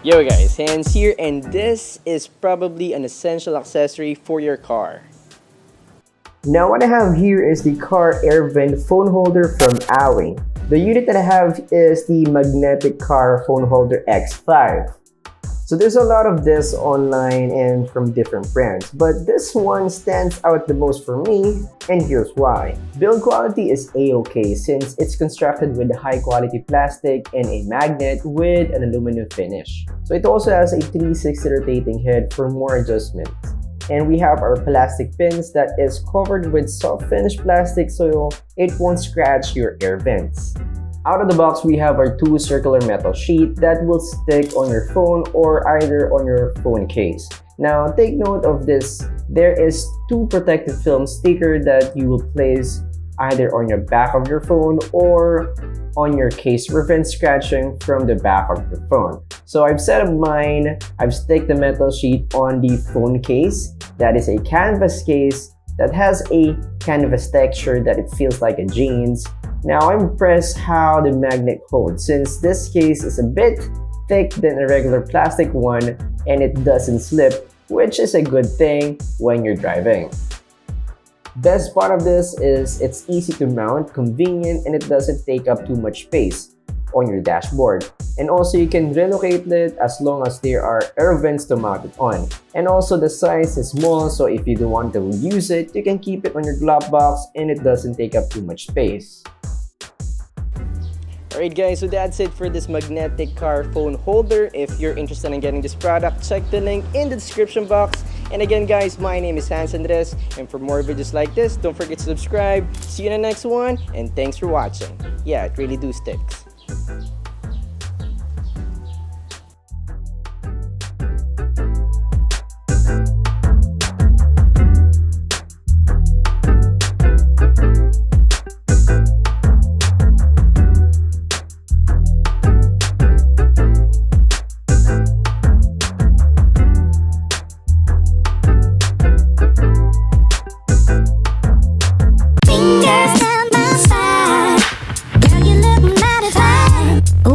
Yo guys, Hans here, and this is probably an essential accessory for your car. Now what I have here is the car air vent phone holder from Awei. The unit that I have is the magnetic car phone holder X5. So there's a lot of this online and from different brands, but this one stands out the most for me, and here's why. Build quality is a-okay since it's constructed with high quality plastic and a magnet with an aluminum finish. So it also has a 360 rotating head for more adjustments. And we have our plastic pins that is covered with soft finish plastic so it won't scratch your air vents. Out of the box, we have our two circular metal sheet that will stick on your phone or either on your phone case. Now, take note of this. There is two protective film sticker that you will place either on your back of your phone or on your case to prevent scratching from the back of your phone. So I've set up mine. I've sticked the metal sheet on the phone case. That is a canvas case that has a canvas texture that it feels like a jeans. Now I'm impressed how the magnet holds since this case is a bit thick than a regular plastic one and it doesn't slip, which is a good thing when you're driving. Best part of this is it's easy to mount, convenient, and it doesn't take up too much space on your dashboard. And also you can relocate it as long as there are air vents to mount it on. And also the size is small, so if you don't want to use it, you can keep it on your glove box and it doesn't take up too much space. Alright guys, so that's it for this magnetic car phone holder. If you're interested in getting this product, check the link in the description box. And again guys, my name is Hans, and for more videos like this, don't forget to subscribe. See you in the next one, and thanks for watching. Yeah, it really do sticks.